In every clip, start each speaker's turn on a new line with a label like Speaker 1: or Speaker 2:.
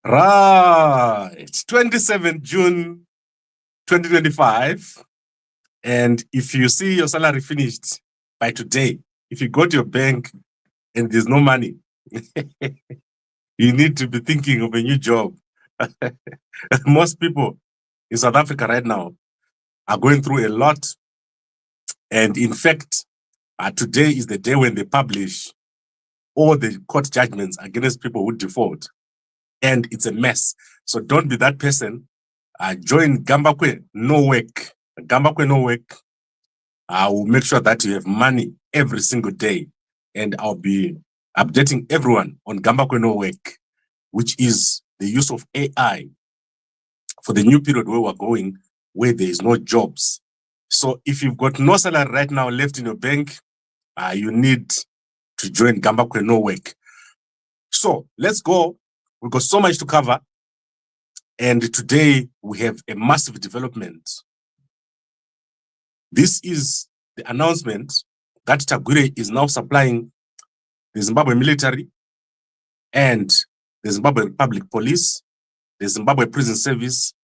Speaker 1: Right, 27 June 2025. And if you see your salary finished by today, if you go to your bank and there's no money, you need to be thinking of a new job. Most people in South Africa right now are going through a lot. And in fact, today is the day when they publish all the court judgments against people who default. And it's a mess. So don't be that person. Join Gambakwe No Work. Gambakwe No Work. I will make sure that you have money every single day. And I'll be updating everyone on Gambakwe No Work, which is the use of AI for the new period where we're going, where there is no jobs. So if you've got no salary right now left in your bank, you need to join Gambakwe No Work. So let's go. We've got so much to cover. And today we have a massive development. This is the announcement that Tagwirei is now supplying the Zimbabwe Military and the Zimbabwe Republic Police, the Zimbabwe Prison Service,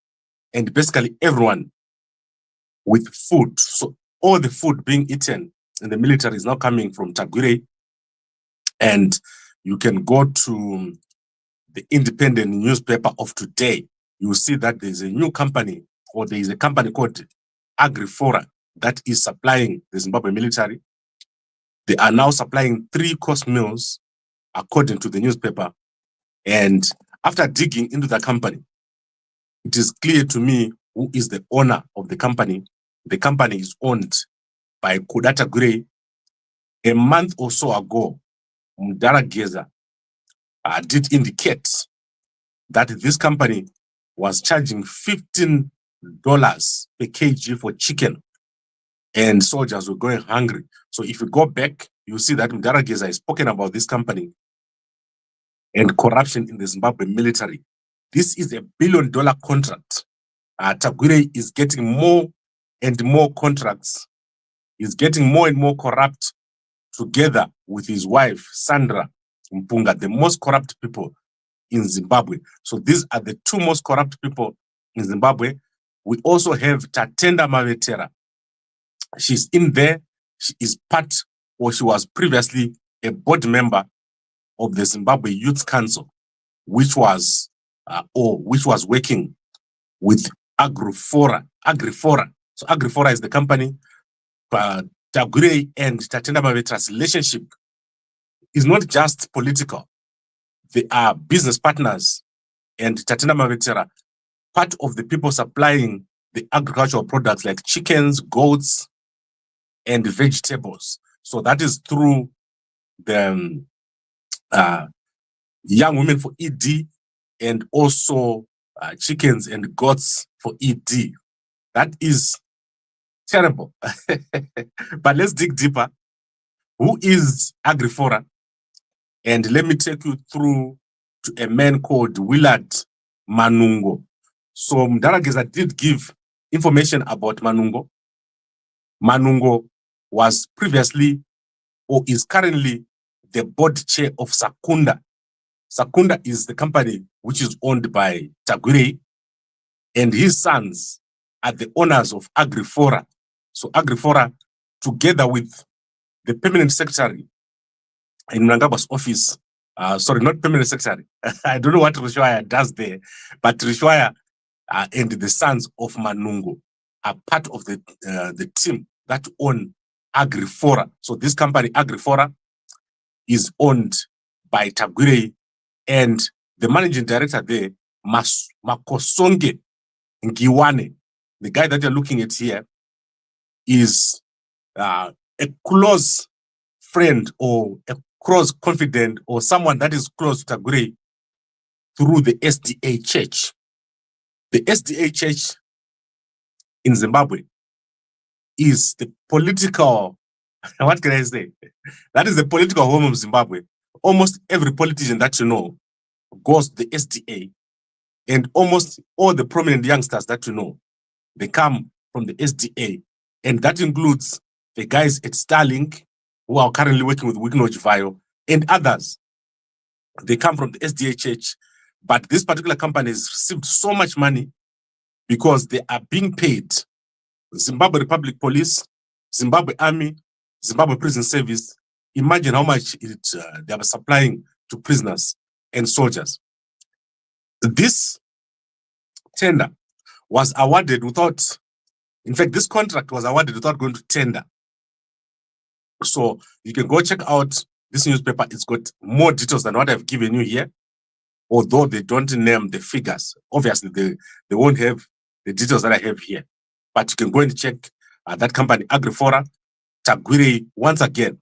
Speaker 1: and basically everyone with food. So all the food being eaten in the military is now coming from Tagwirei. And you can go to the independent newspaper of today. You will see that there's a new company, or there is a company called Agrifora that is supplying the Zimbabwe Military. They are now supplying 3-course meals, according to the newspaper. And after digging into the company, it is clear to me who is the owner of the company. The company is owned by Kuda Tagwirei. A month or so ago, Mdarageza did indicate that this company was charging $15 per kg for chicken, and soldiers were going hungry. So if you go back, you see that Mdarageza has spoken about this company and corruption in the Zimbabwe military. This is $1 billion contract. Tagwirei is getting more and more contracts. He's getting more and more corrupt, together with his wife, Sandra Mpunga, the most corrupt people in Zimbabwe. So these are the 2 most corrupt people in Zimbabwe. We also have Tatenda Mavetera. She's in there. She is part, or she was previously a board member of the Zimbabwe Youth Council, which was working with Agrifora. So Agrifora is the company. Tagwirei and Tatenda Mavetera's relationship is not just political. They are business partners, and Tatenda Mavetera, part of the people supplying the agricultural products like chickens, goats, and vegetables. So that is through the Young Women for ED, and also chickens and goats for ED. That is terrible. But let's dig deeper. Who is Agrifora? And let me take you through to a man called Willard Manungo. So Mdarageza did give information about Manungo. Manungo was previously, or is currently, the board chair of Sakunda. Sakunda is the company which is owned by Tagwirei, and his sons are the owners of Agrifora. So Agrifora, together with the permanent secretary in Mnangagwa's office, sorry, not permanent secretary. I don't know what Rishwaya does there, but Rishwaya and the sons of Manungo are part of the team that own Agrifora. So this company, Agrifora, is owned by Tagwirei, and the managing director there, Makosonge Ngiwane, the guy that you're looking at here, is a close friend or a close confidant or someone that is close to Tagwirei through the SDA Church. The SDA Church in Zimbabwe is the political, what can I say? That is the political home of Zimbabwe. Almost every politician that you know goes to the SDA, and almost all the prominent youngsters that you know, they come from the SDA, and that includes the guys at Starlink who are currently working with Wignoj Vayo and others. They come from the SDA Church. But this particular company has received so much money because they are being paid. Zimbabwe Republic Police, Zimbabwe Army, Zimbabwe Prison Service. Imagine how much they are supplying to prisoners and soldiers. This tender was awarded without, in fact, this contract was awarded without going to tender. So you can go check out this newspaper. It's got more details than what I've given you here, although they don't name the figures. Obviously, they won't have the details that I have here. But you can go and check that company, Agrifora, Tagwirei, once again,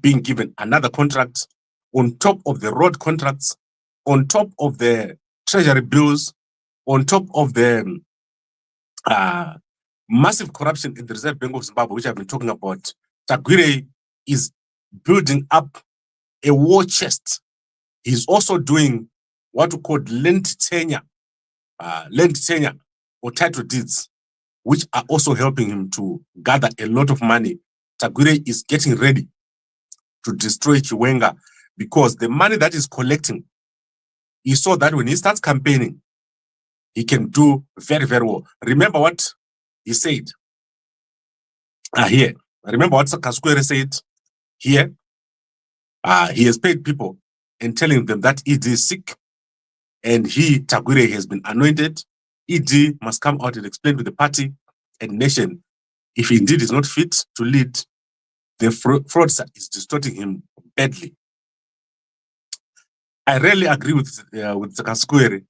Speaker 1: being given another contract on top of the road contracts, on top of the treasury bills, on top of the massive corruption in the Reserve Bank of Zimbabwe, which I've been talking about. Tagwirei is building up a war chest. He's also doing what we call land tenure or title deeds, which are also helping him to gather a lot of money. Tagwirei is getting ready to destroy Chiwenga because the money that he's collecting, he saw that when he starts campaigning, he can do very, very well. Remember what he said here. Remember what Kaskwere said here. He has paid people and telling them that ED is sick and Tagwirei, has been anointed. ED must come out and explain to the party and nation if indeed is not fit to lead. The fraudster is distorting him badly. I rarely agree with Kaskwere,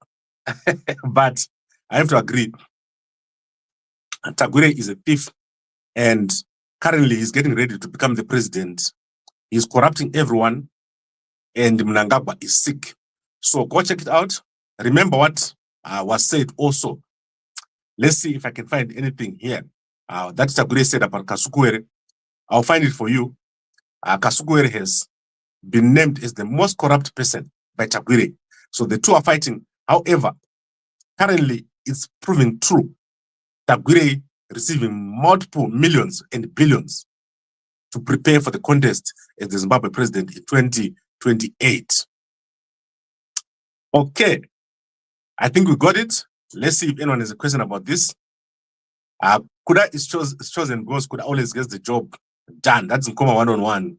Speaker 1: but I have to agree. Tagwirei is a thief, and currently he's getting ready to become the president. He's corrupting everyone, and Mnangagwa is sick. So go check it out. Remember what was said also. Let's see if I can find anything here that Tagwirei said about Kaskwere. I'll find it for you. Kaskwere has been named as the most corrupt person by Tagwirei. So the two are fighting. However, currently it's proving true. Tagwirei receiving multiple millions and billions to prepare for the contest as the Zimbabwe president in 2028. Okay, I think we got it. Let's see if anyone has a question about this. Kuda is chosen because Kuda always gets the job done. That's Nkoma one-on-one.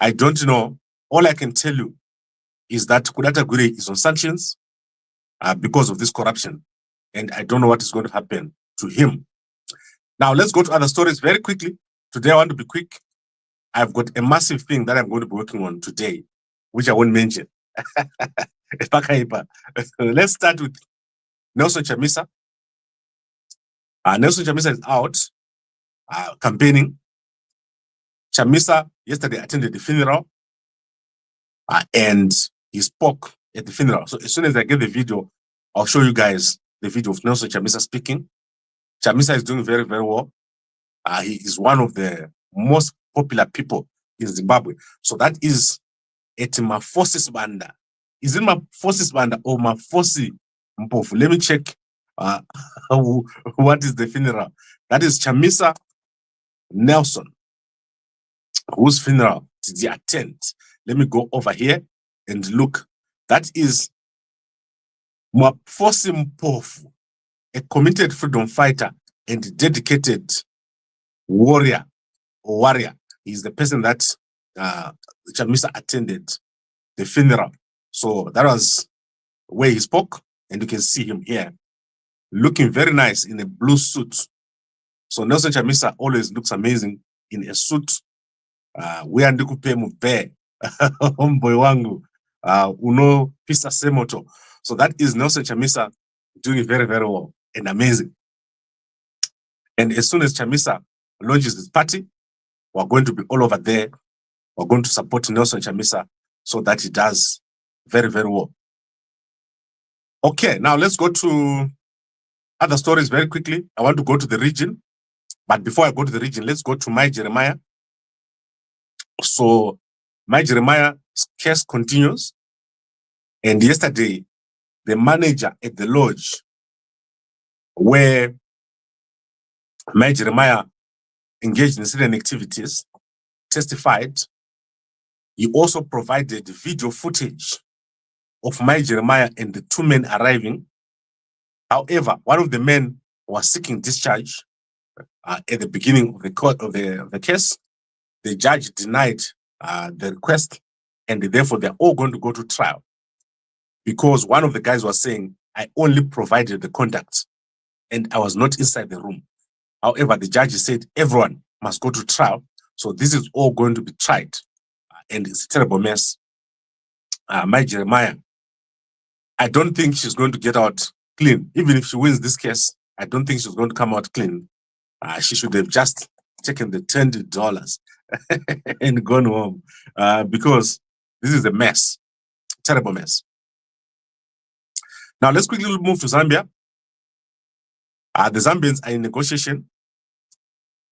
Speaker 1: I don't know. All I can tell you is that Kuda Tagwirei is on sanctions because of this corruption. And I don't know what is going to happen to him. Now, let's go to other stories very quickly. Today, I want to be quick. I've got a massive thing that I'm going to be working on today, which I won't mention. Let's start with Nelson Chamisa. Nelson Chamisa is out campaigning. Chamisa yesterday attended the funeral and he spoke at the funeral. So as soon as I get the video, I'll show you guys the video of Nelson Chamisa speaking. Chamisa is doing very, very well. He is one of the most popular people in Zimbabwe. So that is at Mafosis Banda. Is it Mafosis Banda or Mafosi Mpofu? Let me check what is the funeral. That is Chamisa Nelson. Whose funeral did he attend? Let me go over here and look. That is Mafosi Mpofu, a committed freedom fighter and dedicated warrior. He's the person that Chamisa attended the funeral. So that was where he spoke, and you can see him here looking very nice in a blue suit. So Nelson Chamisa always looks amazing in a suit. We are ndikupe mube homeboy wangu uno pisa semoto. So that is Nelson Chamisa doing very, very well and amazing. And as soon as Chamisa launches his party, we're going to be all over there. We're going to support Nelson Chamisa so that he does very, very well. Okay, now let's go to other stories very quickly. I want to go to the region. But before I go to the region, let's go to my Jeremiah. So my Jeremiah's case continues. And yesterday, the manager at the lodge where my Jeremiah engaged in certain activities testified. He also provided video footage of my Jeremiah and the two men arriving. However, one of the men was seeking discharge at the beginning of the court of the case. The judge denied the request, and therefore they're all going to go to trial because one of the guys was saying, I only provided the contact and I was not inside the room. However, the judge said everyone must go to trial. So this is all going to be tried. And it's a terrible mess. My Jeremiah, I don't think she's going to get out clean. Even if she wins this case, I don't think she's going to come out clean. She should have just taken the $20 and gone home because this is a mess, terrible mess. Now, let's quickly move to Zambia. The Zambians are in negotiation,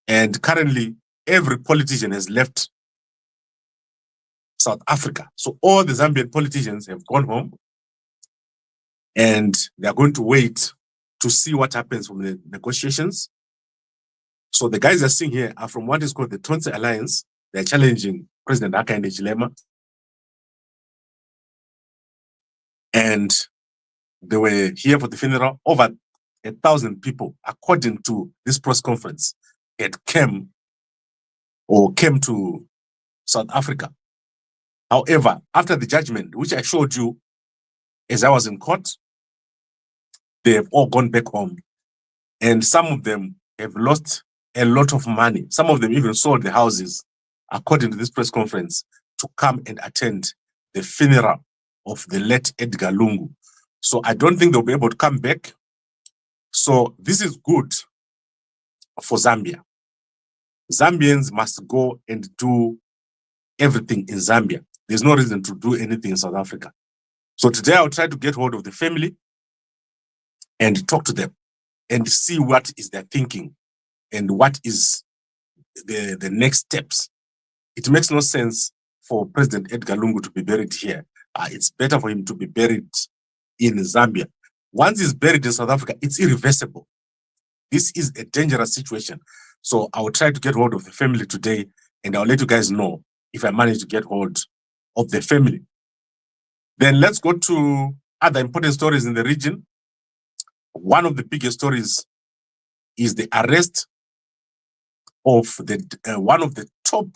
Speaker 1: and currently every politician has left South Africa. So all the Zambian politicians have gone home, and they are going to wait to see what happens from the negotiations. So the guys you're seeing here are from what is called the Tonse Alliance. They're challenging President Hakainde Hichilema. And they were here for the funeral. Over 1,000 people, according to this press conference, came to South Africa. However, after the judgment, which I showed you as I was in court, they have all gone back home. And some of them have lost a lot of money. Some of them even sold the houses, according to this press conference, to come and attend the funeral of the late Edgar Lungu. So I don't think they'll be able to come back. So this is good for Zambia. Zambians must go and do everything in Zambia. There's no reason to do anything in South Africa. So today I'll try to get hold of the family and talk to them and see what is their thinking and what is the next steps. It makes no sense for President Edgar Lungu to be buried here. It's better for him to be buried in Zambia. Once he's buried in South Africa, it's irreversible. This is a dangerous situation. So I will try to get hold of the family today, and I'll let you guys know if I manage to get hold of the family. Then let's go to other important stories in the region. One of the biggest stories is the arrest of one of the top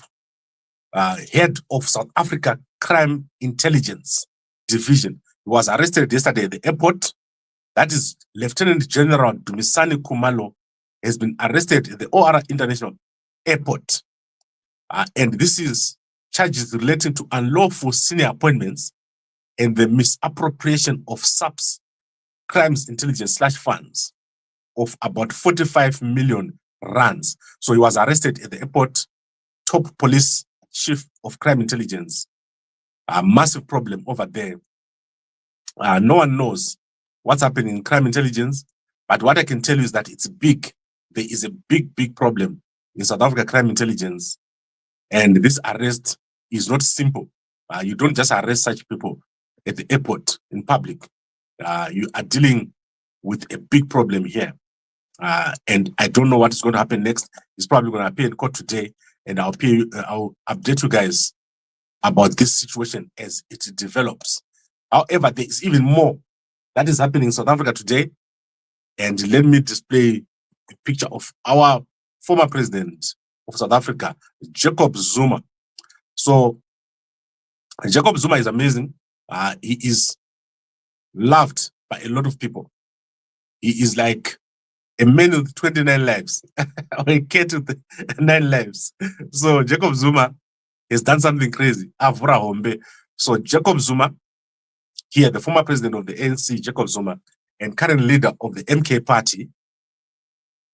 Speaker 1: head of South Africa Crime Intelligence Division. He was arrested yesterday at the airport. That is Lieutenant General Dumisani Kumalo has been arrested at the OR International Airport. And this is charges relating to unlawful senior appointments and the misappropriation of SAP's crimes intelligence /funds of about 45 million rands. So he was arrested at the airport, top police chief of crime intelligence. A massive problem over there. No one knows what's happening in crime intelligence, but what I can tell you is that it's big. There is a big, big problem in South Africa crime intelligence. And this arrest is not simple. You don't just arrest such people at the airport in public. You are dealing with a big problem here. And I don't know what is going to happen next. It's probably going to appear in court today, and I'll update you guys about this situation as it develops. However, there is even more that is happening in South Africa today. And let me display a picture of our former president of South Africa, Jacob Zuma. So Jacob Zuma is amazing. He is loved by a lot of people. He is like a man with 29 lives, or a cat with 9 lives. So Jacob Zuma has done something crazy. Avura Hombe. So Jacob Zuma, here, the former president of the ANC, Jacob Zuma, and current leader of the MK party,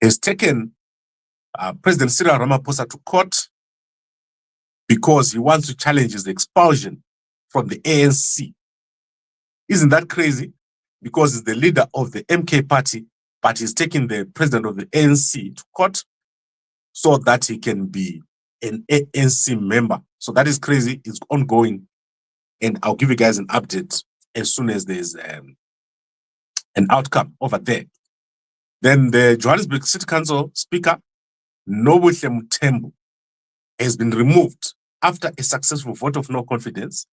Speaker 1: has taken President Cyril Ramaphosa to court because he wants to challenge his expulsion from the ANC. Isn't that crazy? Because he's the leader of the MK party, but he's taking the president of the ANC to court so that he can be an ANC member. So that is crazy. It's ongoing. And I'll give you guys an update as soon as there's an outcome over there. Then the Johannesburg City Council Speaker, Nobuhle Mthembu, has been removed after a successful vote of no confidence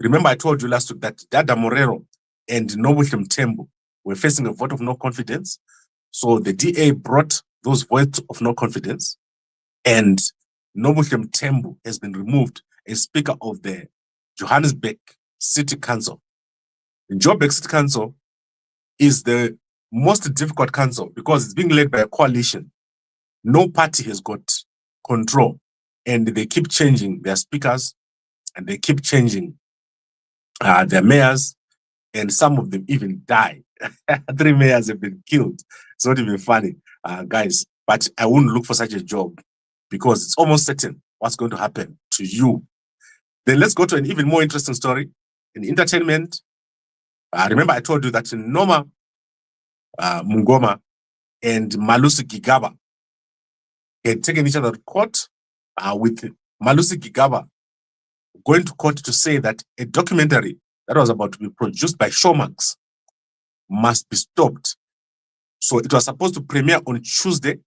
Speaker 1: Remember, I told you last week that Dada Morero and Nobuhle Mthembu were facing a vote of no confidence. So the DA brought those votes of no confidence, and Nobuhle Mthembu has been removed as Speaker of the Johannesburg City Council. The Joburg City Council is the most difficult council because it's being led by a coalition. No party has got control, and they keep changing their speakers, and they keep changing their mayors, and some of them even die. 3 mayors have been killed. It's not even funny, guys. But I wouldn't look for such a job because it's almost certain what's going to happen to you. Then let's go to an even more interesting story in entertainment. Remember, I told you that Noma Mungoma and Malusi Gigaba had taken each other to court, with Malusi Gigaba going to court to say that a documentary that was about to be produced by Showmax must be stopped. So it was supposed to premiere on Tuesday,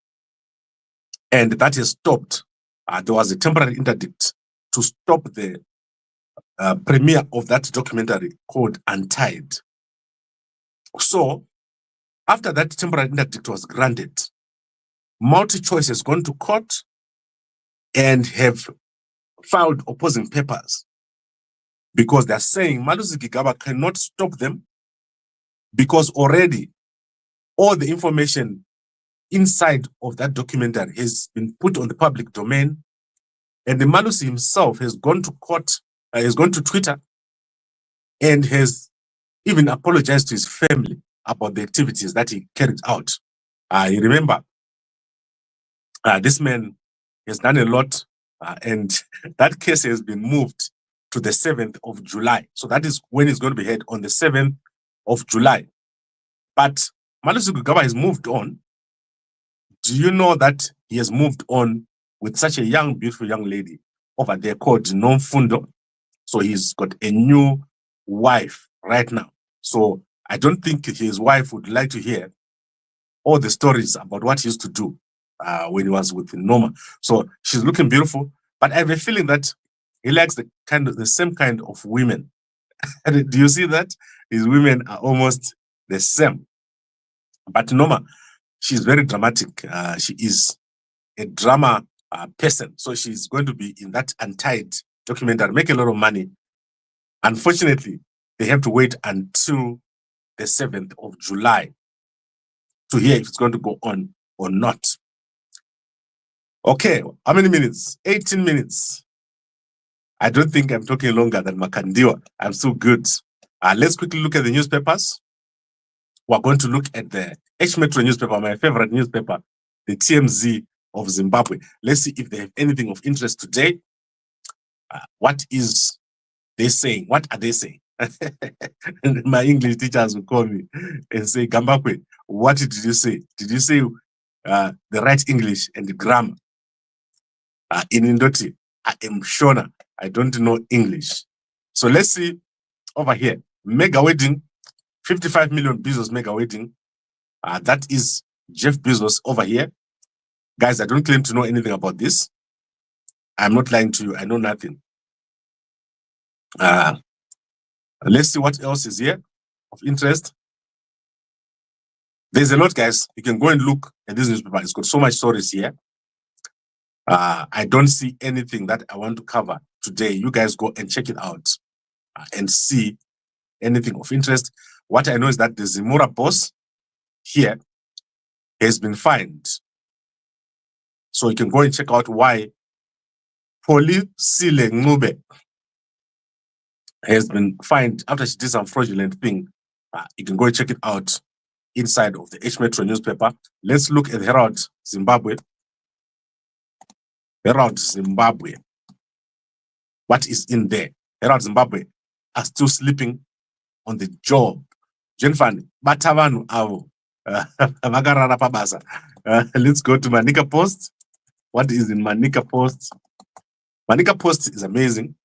Speaker 1: and that is stopped. There was a temporary interdict to stop the premiere of that documentary called Untied. So after that temporary interdict was granted, MultiChoice has gone to court and have filed opposing papers because they're saying Malusi Gigaba cannot stop them because already all the information inside of that documentary has been put on the public domain, and the Malusi himself has gone to court, has gone to Twitter, and has even apologized to his family about the activities that he carried out. You remember, this man has done a lot, and that case has been moved to the 7th of July. So that is when it's going to be heard, on the 7th of July. But Malusi Gigaba has moved on. Do you know that he has moved on with such a young, beautiful young lady over there called Nomfundo? So he's got a new wife right now. So I don't think his wife would like to hear all the stories about what he used to do when he was with Noma. So she's looking beautiful, but I have a feeling that he likes the same kind of women. Do you see that? His women are almost the same. But Noma, she's very dramatic. She is a drama person. So she's going to be in that Untied documentary, make a lot of money. Unfortunately, they have to wait until the 7th of July to hear if it's going to go on or not. Okay, how many minutes? 18 minutes. I don't think I'm talking longer than Makandiwa. I'm so good. Let's quickly look at the newspapers. We're going to look at the H-Metro newspaper, my favorite newspaper, the TMZ of Zimbabwe. Let's see if they have anything of interest today. What is they saying? What are they saying? My English teachers will call me and say, Gambakwe, what did you say? Did you say the right English and the grammar? In Indoti, I am Shona. I don't know English. So let's see over here. Mega wedding, 55 million Bezos mega wedding. That is Jeff Bezos over here. Guys, I don't claim to know anything about this. I'm not lying to you. I know nothing. Let's see what else is here of interest. There's a lot, guys. You can go and look at this newspaper. It's got so much stories here. I don't see anything that I want to cover today. You guys go and check it out and see anything of interest. What I know is that the Zimura boss here has been fined. So you can go and check out why Polisile Ngube has been fined after she did some fraudulent thing. You can go and check it out inside of the H-Metro newspaper. Let's look at Herald Zimbabwe. Herald Zimbabwe. What is in there? Herald Zimbabwe are still sleeping on the job. Jenfan, Batavanu Avo. Let's go to Manika Post. What is in Manika Post? Manika Post is amazing.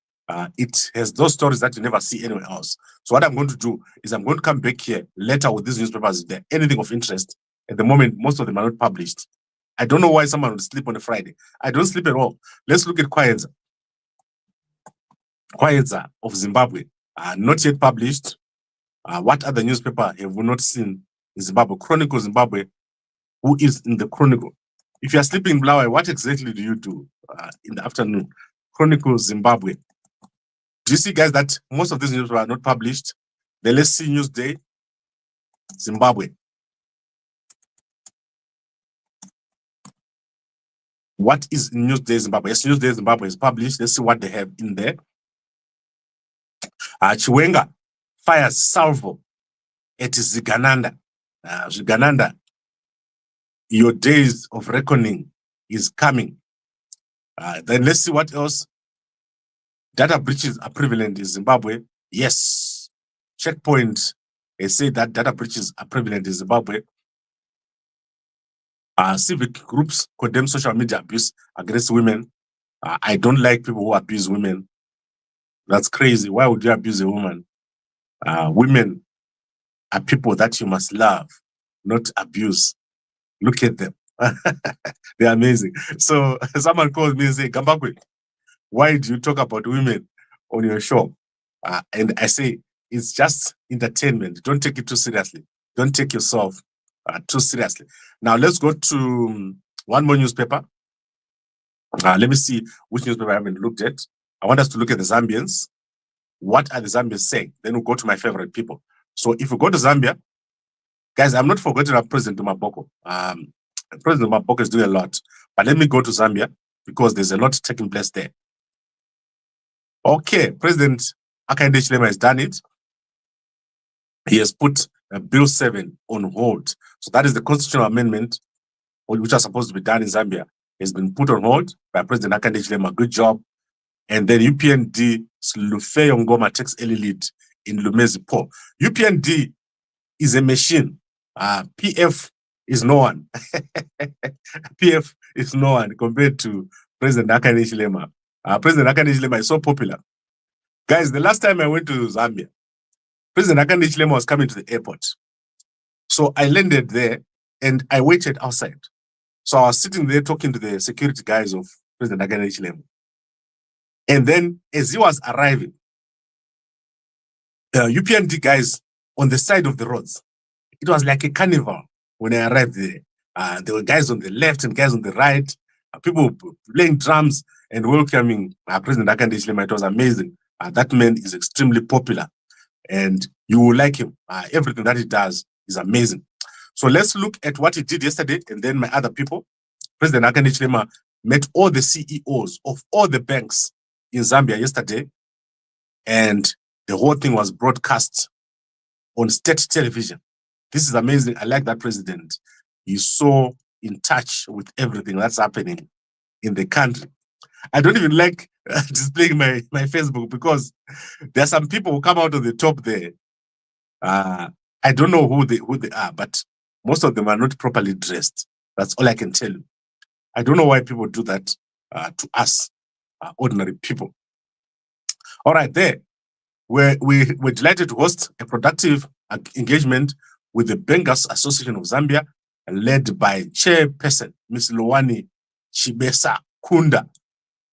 Speaker 1: It has those stories that you never see anywhere else. So what I'm going to do is I'm going to come back here later with these newspapers. If there's anything of interest, at the moment, most of them are not published. I don't know why someone would sleep on a Friday. I don't sleep at all. Let's look at Kwayedza. Kwayedza of Zimbabwe. not yet published. What other newspaper have we not seen in Zimbabwe? Chronicle Zimbabwe. Who is in the Chronicle? If you are sleeping in Blawe, what exactly do you do in the afternoon? Chronicle Zimbabwe. Do you see, guys, that most of these news are not published? The Let's See Newsday, Zimbabwe. What is Newsday Zimbabwe? Yes, Newsday Zimbabwe is published. Let's see what they have in there. Chiwenga fires salvo at Zigananda. Zigananda, your days of reckoning is coming. Then let's see what else. Data breaches are prevalent in Zimbabwe. Yes. Checkpoint, they say that data breaches are prevalent in Zimbabwe. Civic groups condemn social media abuse against women. I don't like people who abuse women. That's crazy. Why would you abuse a woman? Women are people that you must love, not abuse. Look at them. They're amazing. So someone calls me and says, Gambakwe, why do you talk about women on your show? And I say, it's just entertainment. Don't take it too seriously. Don't take yourself too seriously. Now, let's go to one more newspaper. Let me see which newspaper I haven't looked at. I want us to look at the Zambians. What are the Zambians saying? Then we'll go to my favorite people. So if we go to Zambia, guys, I'm not forgetting about President Maboko. President Maboko is doing a lot. But let me go to Zambia because there's a lot taking place there. Okay, President Hakainde Hichilema has done it. He has put Bill 7 on hold. So that is the constitutional amendment which are supposed to be done in Zambia. Has been put on hold by President Hakainde Hichilema. Good job. And then UPND Slufeyo Ngoma takes early lead in Lumezi Po. UPND is a machine. PF is no one. PF is no one compared to President Hakainde Hichilema. President Hakainde Hichilema is so popular. Guys, the last time I went to Zambia, President Hakainde Hichilema was coming to the airport. So I landed there and I waited outside. So I was sitting there talking to the security guys of President Hakainde Hichilema. And then as he was arriving, UPND guys on the side of the roads, it was like a carnival when I arrived there. There were guys on the left and guys on the right, people playing drums and welcoming President Hakainde Hichilema. It was amazing. That man is extremely popular and you will like him. Everything that he does is amazing. So let's look at what he did yesterday and then my other people. President Hakainde Hichilema met all the CEOs of all the banks in Zambia yesterday, and the whole thing was broadcast on state television. This is amazing. I like that president. He's so in touch with everything that's happening in the country. I don't even like displaying my Facebook because there are some people who come out of the top there. I don't know who they are, but most of them are not properly dressed. That's all I can tell you. I don't know why people do that to us, ordinary people. All right, there. We're delighted to host a productive engagement with the Bankers Association of Zambia, led by Chairperson Ms. Lowani Chibesa Kunda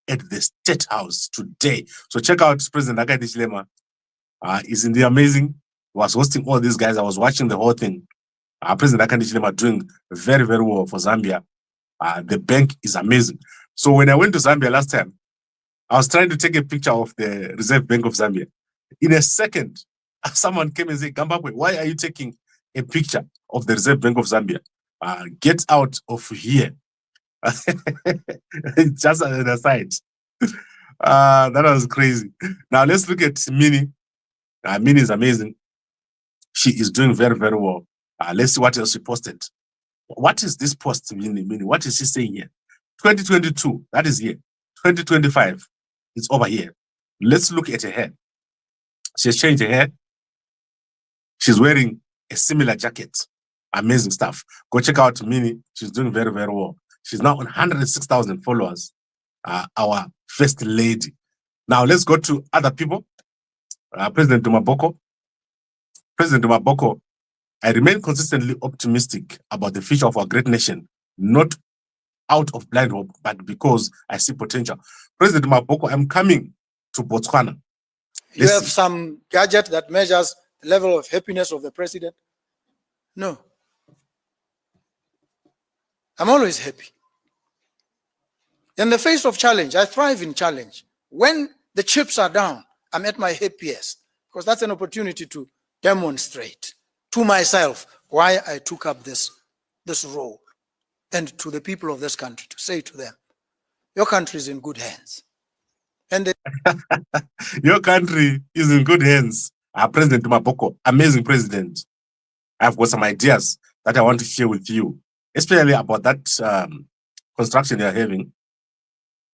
Speaker 1: at the State House today. So check out President Hakainde Hichilema. Is in the amazing. Was hosting all these guys. I was watching the whole thing. President Hakainde Hichilema doing very, very well for Zambia. The bank is amazing. So when I went to Zambia last time, I was trying to take a picture of the Reserve Bank of Zambia. In a second, someone came and said, Gambakwe, why are you taking a picture of the Reserve Bank of Zambia? Get out of here. Just an aside. That was crazy. Now let's look at Minnie. Minnie is amazing. She is doing very, very well. Let's see what else she posted. What is this post, Minnie? What is she saying here? 2022, that is here. 2025, it's over here. Let's look at her hair. She's changed her hair. She's wearing a similar jacket. Amazing stuff. Go check out Minnie. She's doing very, very well. She's now on 106,000 followers. Our first lady. Now let's go to other people. President Maboko. President Maboko, I remain consistently optimistic about the future of our great nation, not out of blind hope, but because I see potential. President Maboko, I'm coming to Botswana
Speaker 2: You have some gadget that measures the level of happiness of the president? No. I'm always happy. In the face of challenge, I thrive in challenge. When the chips are down, I'm at my happiest, because that's an opportunity to demonstrate to myself why I took up this role, and to the people of this country to say to them, your country is in good hands. And
Speaker 1: your country is in good hands. President Maboko, amazing president. I've got some ideas that I want to share with you, especially about that construction they are having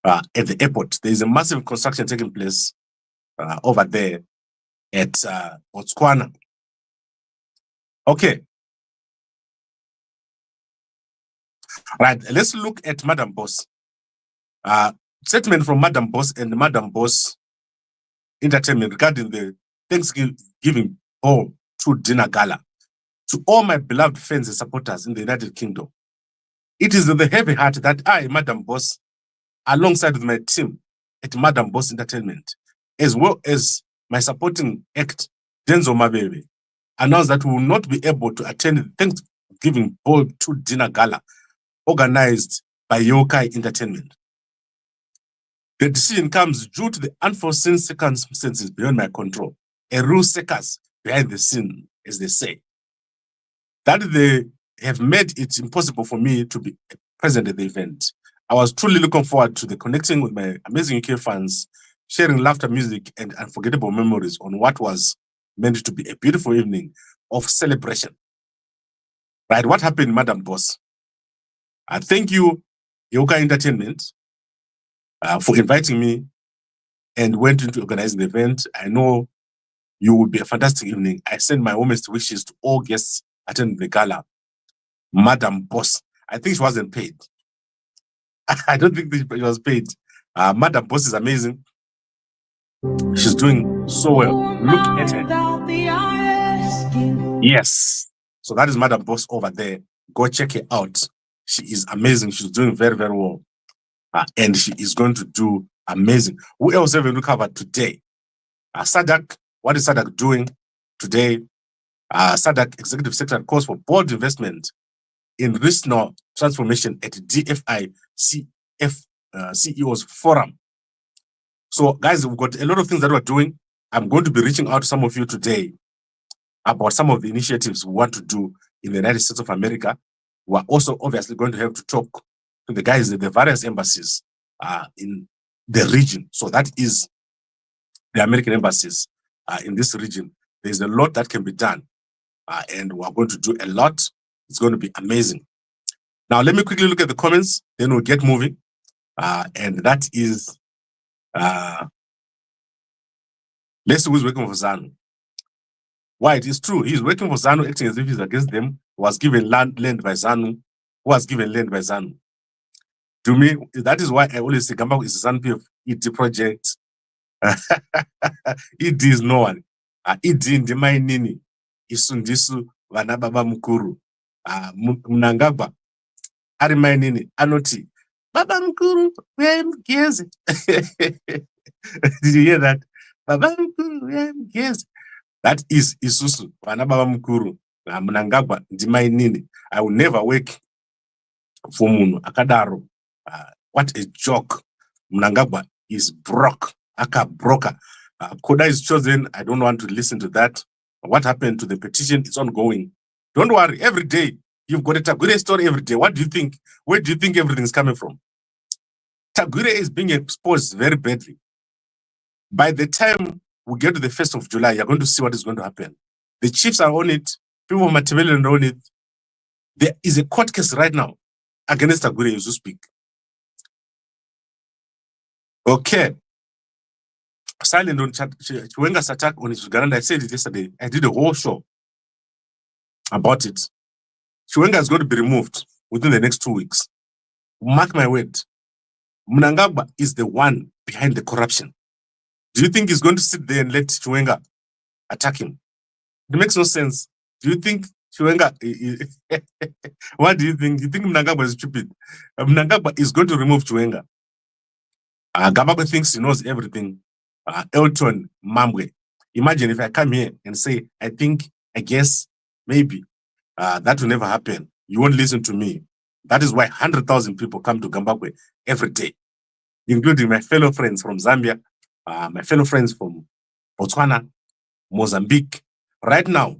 Speaker 1: at the airport. There is a massive construction taking place over there at Botswana. Okay. Right, let's look at Madam Boss. Statement from Madam Boss and Madam Boss Entertainment regarding the Thanksgiving home to dinner gala. To all my beloved fans and supporters in the United Kingdom, it is with a heavy heart that I, Madam Boss, alongside with my team at Madam Boss Entertainment, as well as my supporting act, Denzo Mabebe, announced that we will not be able to attend the Thanksgiving Ball to dinner gala organized by Yokai Entertainment. The decision comes due to the unforeseen circumstances beyond my control, a real circus behind the scene, as they say, that they have made it impossible for me to be present at the event. I was truly looking forward to the connecting with my amazing UK fans, sharing laughter, music, and unforgettable memories on what was meant to be a beautiful evening of celebration. Right, what happened, Madam Boss? Thank you, Yokai Entertainment, for inviting me and went into organizing the event. I know you will be a fantastic evening. I send my warmest wishes to all guests attending the gala. Madam Boss, I think she wasn't paid. I don't think she was paid. Madam Boss is amazing. She's doing so well. Look at her. Yes. So that is Madam Boss over there. Go check her out. She is amazing. She's doing very, very well. And she is going to do amazing. Who else have we covered today? SADC. What is SADC doing today? SADC Executive Secretary calls for bold investment in regional transformation at DFI CEOs Forum. So, guys, we've got a lot of things that we're doing. I'm going to be reaching out to some of you today about some of the initiatives we want to do in the United States of America. We're also obviously going to have to talk to the guys at the various embassies in the region. So that is the American embassies in this region. There's a lot that can be done. And we're going to do a lot. It's going to be amazing. Now, let me quickly look at the comments, then we'll get moving. And that is, let's see who's working for ZANU. Why, it is true. He's working for ZANU, acting as if he's against them, was given land by ZANU, who was given land by ZANU. To me, that is why I always say Gamba is a ZANU-PF ED project. ED is no one. ED ndimai nini. Isundisu vana baba mukuru. Mnangagwa. Arimai nini. Anoti. Baba mukuru, where mgezi. Did you hear that? Baba mukuru, where mgezi. That is Isusu. Vana baba mukuru. Mnangagwa. Ndimai nini. I will never work for Munu. Akadaro. What a joke. Mnangagwa is broke. Aka broker. Kuda is chosen. I don't want to listen to that. What happened to the petition? It's ongoing. Don't worry. Every day, you've got a Tagwirei story every day. What do you think? Where do you think everything is coming from? Tagwirei is being exposed very badly. By the time we get to the 1st of July, you're going to see what is going to happen. The chiefs are on it. People from Matabele are on it. There is a court case right now against Tagwirei as you speak. Okay. Silent on Chiwenga's attack on his Uganda. I said it yesterday. I did a whole show about it. Chiwenga is going to be removed within the next 2 weeks. Mark my word. Mnangagwa is the one behind the corruption. Do you think he's going to sit there and let Chiwenga attack him? It makes no sense. Do you think Chiwenga... What do you think? You think Mnangagwa is stupid? Mnangagwa is going to remove Chiwenga. Gabagwe thinks he knows everything. Elton Mambwe. Imagine if I come here and say, I guess, maybe, that will never happen. You won't listen to me. That is why 100,000 people come to Zimbabwe every day, including my fellow friends from Zambia, my fellow friends from Botswana, Mozambique. Right now,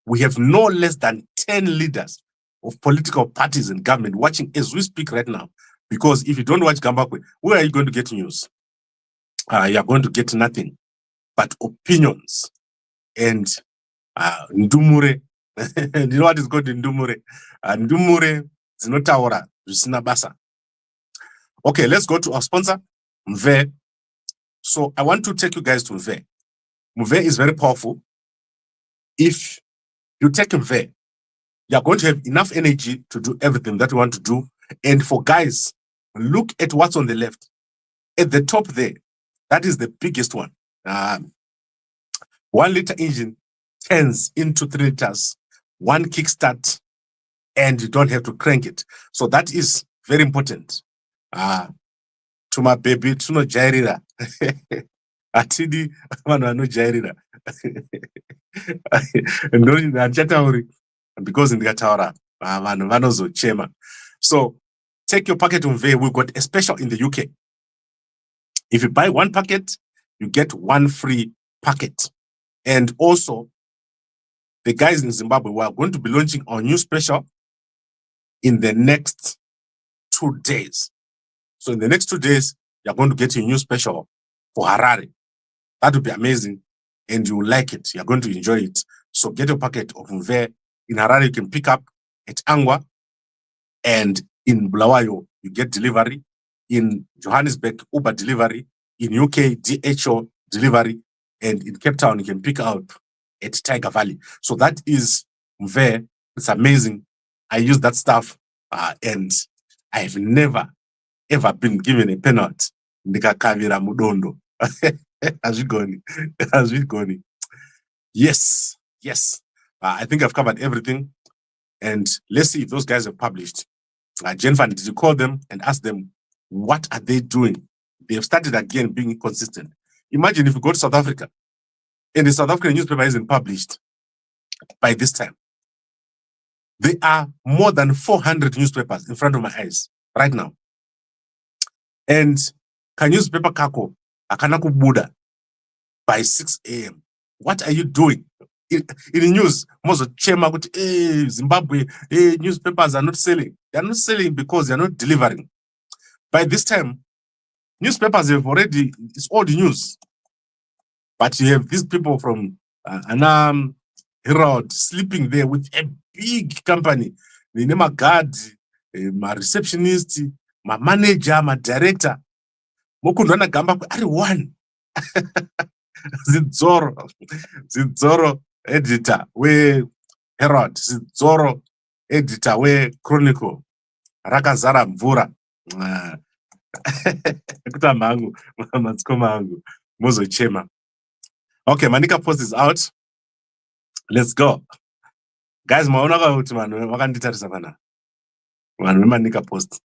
Speaker 1: we have no less than 10 leaders of political parties and government watching as we speak right now. Because if you don't watch Zimbabwe, where are you going to get news? You are going to get nothing but opinions and ndumure. You know what is called ndumure? Ndumure dzinotaura zvisina basa. Okay, let's go to our sponsor, Mve. So I want to take you guys to Mve. Mve is very powerful. If you take Mve, you're going to have enough energy to do everything that you want to do. And for guys, look at what's on the left. At the top there, that is the biggest one. 1 liter engine turns into 3 liters, 1 kickstart, and you don't have to crank it. So that is very important. To my baby, to no jairira. Atidi, no jairira. Because in the Gatara, vanozo chema. So take your packet of Mve. We've got a special in the UK. If you buy 1 packet, you get 1 free packet. And also, the guys in Zimbabwe, we are going to be launching our new special in the next 2 days. So in the next 2 days, you're going to get a new special for Harare. That would be amazing. And you will like it. You're going to enjoy it. So get your packet of Mve. In Harare, you can pick up at Angwa. And in Bulawayo, you get delivery. In Johannesburg, Uber delivery. In UK, DHO delivery. And in Cape Town, you can pick up at Tiger Valley. So that is Mve. It's amazing. I use that stuff. And I've never, ever been given a penalty. Ndikakavira mudondo. Azvigoni. Yes. I think I've covered everything. And let's see if those guys have published. Jennifer, did you call them and ask them, what are they doing? They have started again being inconsistent. Imagine if you go to South Africa and the South African newspaper isn't published by this time. There are more than 400 newspapers in front of my eyes right now. And can newspaper kako akana kubuda by 6 a.m. What are you doing? In the news, most of Chema, Zimbabwe, newspapers are not selling. They are not selling because they are not delivering. By this time, newspapers have already, it's all the news. But you have these people from Anam, Herald, sleeping there with a big company. They name a guard, my receptionist, my manager, my director. Mokundwana gamba ari one. Zidzoro editor we Herald, Zidzoro editor we Chronicle. Rakazara mvura. Kuta mangu, matskoma mangu, mozo chema. Okay, Manika post is out. Let's go. Guys, maona kuti vanhu vakanditarisa pana. Vanhu veManika post.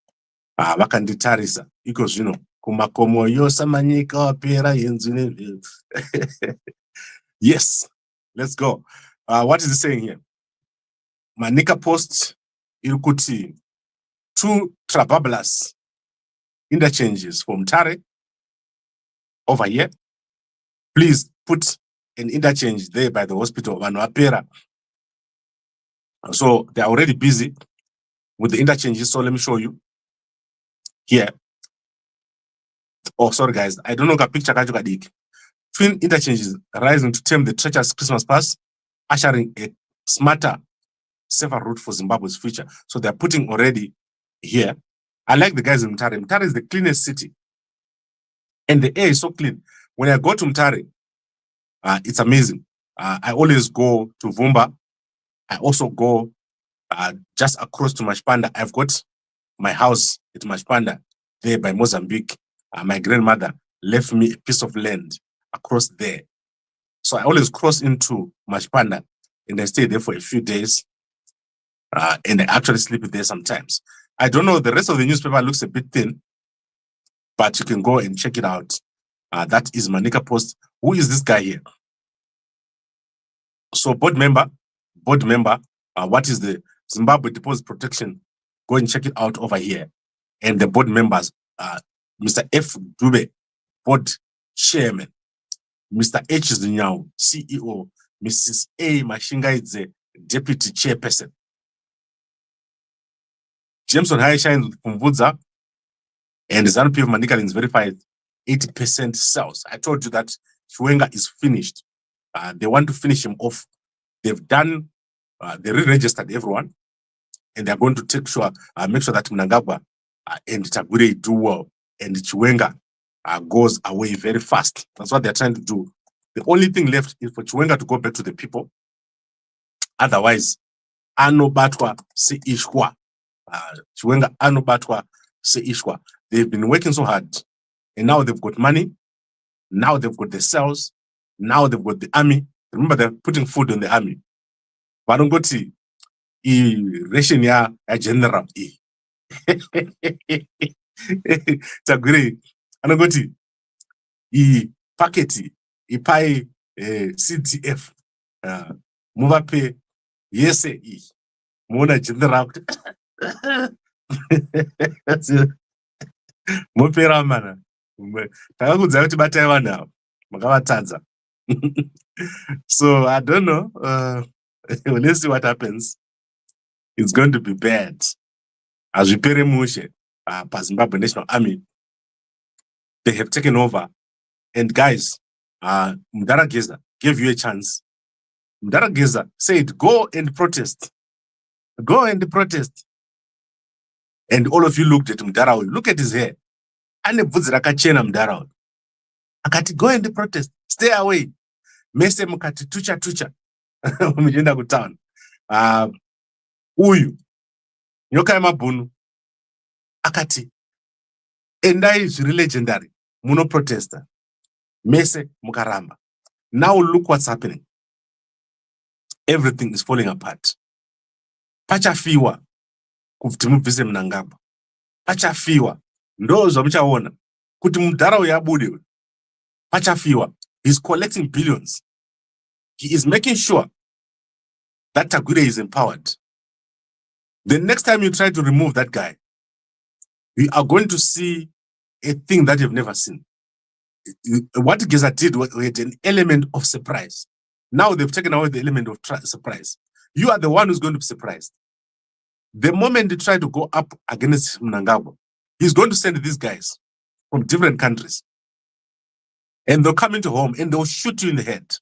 Speaker 1: Vakanditarisa. Iko zvino. Kumakomo yosa manyika wapera yenzu. Yes. Let's go. What is it saying here? Manika post irikuti 2 Trabablas interchanges from Tare over here. Please put an interchange there by the hospital. So they're already busy with the interchanges. So let me show you here. Oh, sorry guys. I don't know a picture. Twin interchanges rising to tame the treacherous Christmas past, ushering a smarter, safer route for Zimbabwe's future. So they're putting already here. I like the guys in Mtare. Mtare is the cleanest city. And the air is so clean. When I go to Mtare, it's amazing. I always go to Vumba. I also go just across to Mashpanda. I've got my house at Mashpanda there by Mozambique. My grandmother left me a piece of land across there. So I always cross into Mashpanda and I stay there for a few days. And I actually sleep there sometimes. I don't know, the rest of the newspaper looks a bit thin, but you can go and check it out. That is Manika Post. Who is this guy here? So board member, what is the Zimbabwe Deposit Protection? Go and check it out over here. And the board members, Mr. F. Dube, board chairman, Mr. H. Zinyao, CEO, Mrs. A. Mashingaidze, deputy chairperson. Jameson High Shine Kumbudza and ZANU-PF Mandika is verified 80% sales. I told you that Chiwenga is finished. They want to finish him off. They've done, they re-registered everyone, and they're going to make sure that Mnangagwa and Tagwirei do well, and Chiwenga goes away very fast. That's what they're trying to do. The only thing left is for Chiwenga to go back to the people. Otherwise, Anobatwa se ishwa. Chiwenga Anobatwa se ishwa. They've been working so hard, and now they've got money. Now they've got the cells. Now they've got the army. Remember, they're putting food on the army. Barongoti, ration ya general. Tagwirei, anongoti, paketi, pai CTF, muvape, yese, mona general. Mopera mana. Takakudza kuti batai vanhu makavatadza. So I don't know. Let's see what happens. It's going to be bad. As we pere mushe, Zimbabwe National Army, they have taken over. And guys, Mdarageza gave you a chance. Mdarageza said, go and protest. Go and protest. And all of you looked at Mdarawi. Look at his hair. Ane bvudzi rakachena Mdarawi. Akati, go and protest. Stay away. Mese mukati tucha. Mujenda kutown. Uyu. Nyoka yamabhunu. Akati. Endai zviri legendary. Muno protester. Mese mukaramba. Now look what's happening. Everything is falling apart. Pachafiwa. Kuti mubvise Mnangagwa. Pachafiwa. Ndo zvamuchaona. Kuti Mudharawi abude. Pachafiwa. He's collecting billions. He is making sure that Tagwirei is empowered. The next time you try to remove that guy, we are going to see a thing that you've never seen. What Geza did was an element of surprise. Now they've taken away the element of surprise. You are the one who's going to be surprised. The moment they try to go up against Mnangagwa, he's going to send these guys from different countries. And they'll come into home and they'll shoot you in the head.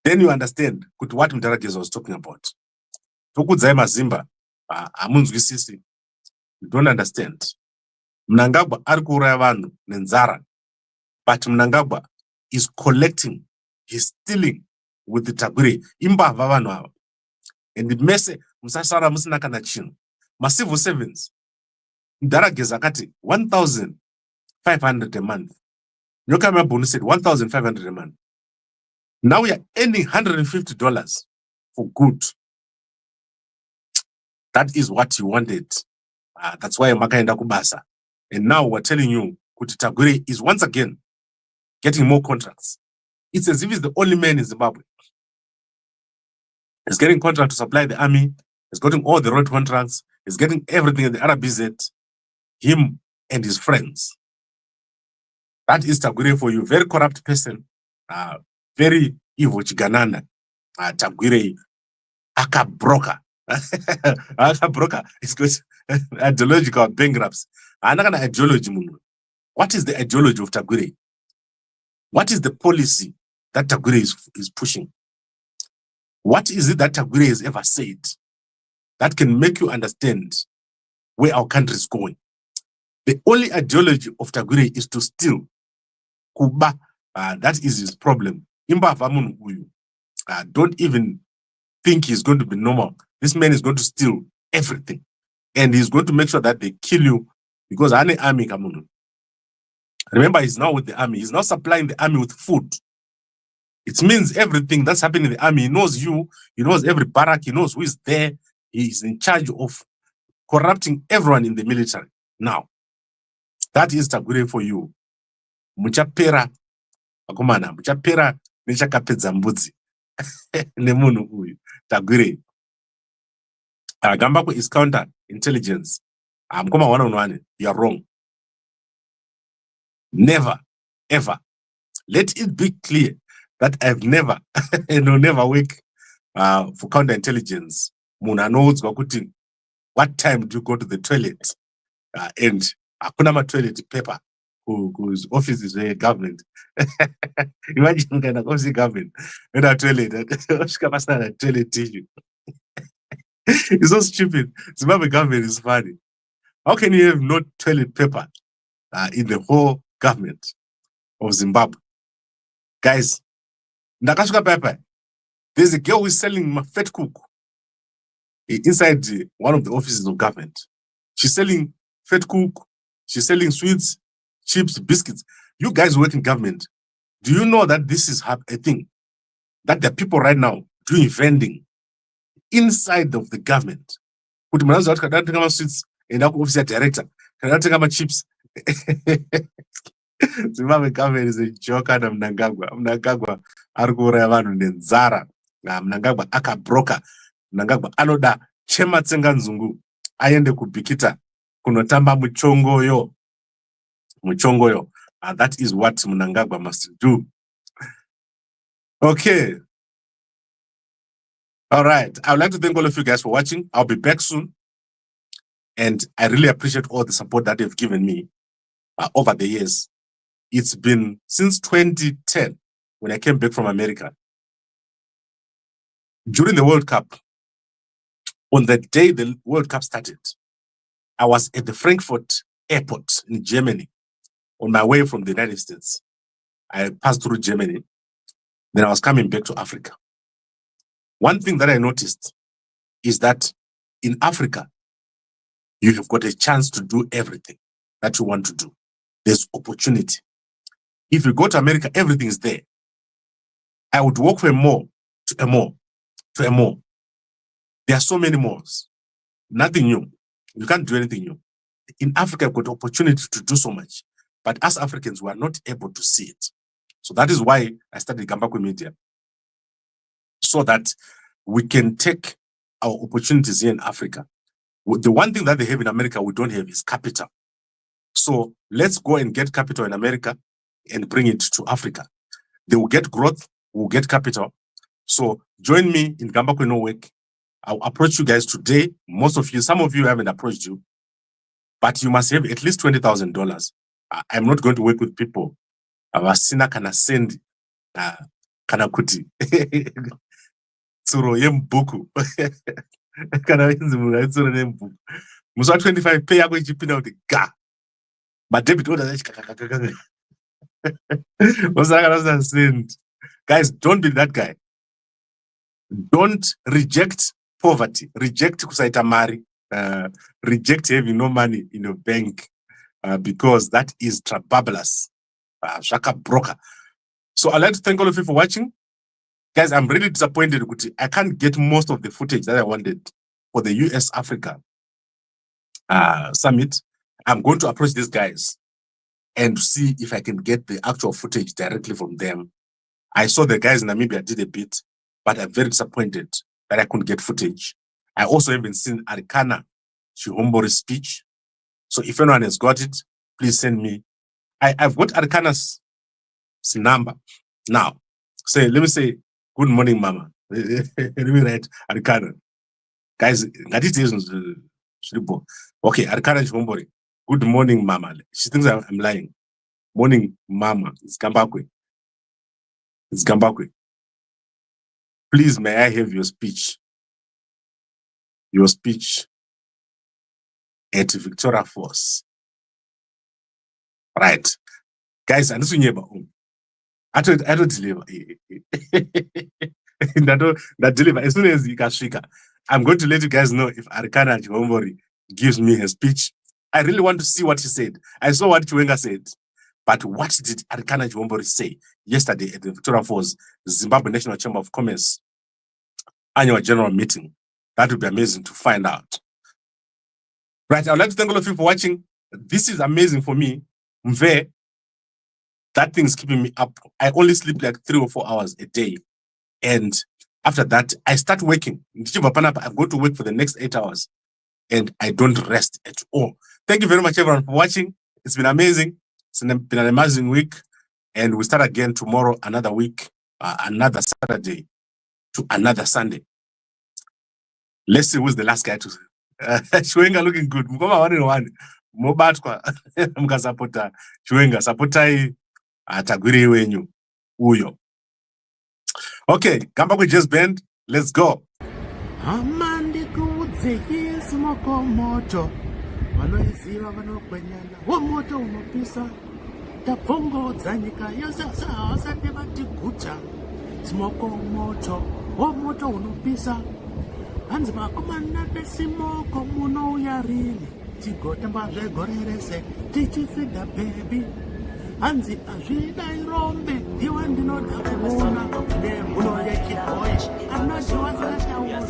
Speaker 1: Then you understand what Mdarageza was talking about. Zimba, you don't understand. Mnangagwa arikuuraya vanhu nenzara, but Mnangagwa is collecting, he's stealing with the Tagwirei. Imbava vanhu ava. And the mese musasara musina kana chinhu. Civil servants. Mdarageza akati 1,500 a month. Nyoka Mabunu said 1,500 a month. Now we are earning $150 for good. That is what you wanted. That's why Makaenda Kubasa. And now we're telling you, Kuti Tagwirei is once again getting more contracts. It's as if he's the only man in Zimbabwe. He's getting contracts to supply the army. He's getting all the road contracts. He's getting everything in the RBZ. Him and his friends. That is Tagwirei for you. Very corrupt person. Very evil Chiganana. Tagwirei. Akabroka. Akabroka is good. Ideological bankrupts. Ideology. What is the ideology of Tagwirei? What is the policy that Tagwirei is pushing? What is it that Tagwirei has ever said that can make you understand where our country is going? The only ideology of Tagwirei is to steal. Kuba, that is his problem. Don't even think he's going to be normal. This man is going to steal everything. And he's going to make sure that they kill you because any army, remember, he's now with the army. He's now supplying the army with food. It means everything that's happening in the army. He knows you. He knows every barrack. He knows who is there. He's in charge of corrupting everyone in the military. Now, that is Tagwirei for you. muchapera vakomana, muchapera nechakapedza mbudzi nemunhu uyu Tagwirei. Gambako is counter intelligence. Mukoma 1 on 1, you are wrong. Never, ever. Let it be clear that I've never and will never work for counter intelligence. Munhu anoudzwa kuti what time do you go to the toilet? And hakuna ma-toilet paper whose offices were government. Imagine ukaenda kuoffice government, enda toilet, osvika pasina toilet tissue. It's so stupid. Zimbabwe government is funny. How can you have no toilet paper in the whole government of Zimbabwe? Guys, ndakasvika papa. There's a girl who is selling fat cook inside one of the offices of government. She's selling fat cook, she's selling sweets, chips, biscuits. You guys work in government. Do you know that this is a thing? That there are people right now doing vending inside of the government. Kuti mwana zati kada tenga sweets enda ku office director, kada tenga chips. Zimbabwe government is a joke and Mnangagwa. Mnangagwa ari kuuraya vanhu nenzara. Mnangagwa akabroka. Mnangagwa anoda chema tsenga nzungu aende kubhikita kunotamba muchongoyo. Muchongoyo. That is what Mnangagwa must do. Okay. All right. I would like to thank all of you guys for watching. I'll be back soon. And I really appreciate all the support that they've given me over the years. It's been since 2010 when I came back from America. During the World Cup, on the day the World Cup started, I was at the Frankfurt airport in Germany on my way from the United States. I passed through Germany. Then I was coming back to Africa. One thing that I noticed is that in Africa, you have got a chance to do everything that you want to do. There's opportunity. If you go to America, everything is there. I would walk from a mall to a mall to a mall. There are so many malls. Nothing new. You can't do anything new. In Africa, I've got opportunity to do so much. But as Africans, we are not able to see it. So that is why I started Gambako Media. So that we can take our opportunities here in Africa. The one thing that they have in America we don't have is capital. So let's go and get capital in America and bring it to Africa. They will get growth, we'll get capital. So join me in Gambako No Work. I'll approach you guys today. Most of you, some of you haven't approached you, but you must have at least $20,000. I'm not going to work with people. Avasina kana send kana kuti tsuro yembuku kana inzimura tsuro yembuku musa 25 pay yako ichipinda kuti ga ma debit order achikakakaka osaka send. Guys, don't be that guy. Don't reject poverty, reject kusaita mari, reject having no money in your bank, because that is trababulous. Shaka broker. So I'd like to thank all of you for watching. Guys, I'm really disappointed. I can't get most of the footage that I wanted for the US Africa summit. I'm going to approach these guys and see if I can get the actual footage directly from them. I saw the guys in Namibia did a bit, but I'm very disappointed that I couldn't get footage. I also haven't seen Arikana Chihombori's speech. So if anyone has got it, please send me. I've got Arikana's number now. Let me say, good morning, Mama. Let me write Arikana. Guys, okay, Arikana Chihombori. Good morning, Mama. She thinks I'm lying. Morning, Mama. It's Gambakwe. It's Gambakwe. Please, may I have your speech? Your speech at Victoria Falls. Right. Guys, I don't deliver. That deliver. As soon as you can speak, I'm going to let you guys know if Arikana Chihombori gives me her speech. I really want to see what he said. I saw what Chiwenga said. But what did Arikana Chihombori say yesterday at the Victoria Falls Zimbabwe National Chamber of Commerce annual general meeting? That would be amazing to find out. Right, I would like to thank all of you for watching. This is amazing for me. Mve, that thing's keeping me up. I only sleep like 3 or 4 hours a day. And after that, I start working. I go to work for the next 8 hours and I don't rest at all. Thank you very much, everyone, for watching. It's been amazing. It's been an amazing week. And we start again tomorrow, another week, another Saturday to another Sunday. Let's see who's the last guy to Chwenga looking good. Mkoma 1-1. Mobatwa. Mga supporta Chwenga. Supportai Tagwirei wenyu. Uyo. Okay, Gamba we just bend. Let's go.
Speaker 3: Amandi kudze smoko moto. Vanoiziva vanokwenyana. Wo moto unopisa. Tapongo dzanyika yosasa asati vati guta. Smoko moto. Wo moto unopisa. Hanzi makomana pesimoko muno yarini. Tigotamba zvegorerese. Tichifida baby. Hanzi azvida irombe. Diwa ndinoda kuona. Nembuno yechiboy. Anozviwa zvinataura.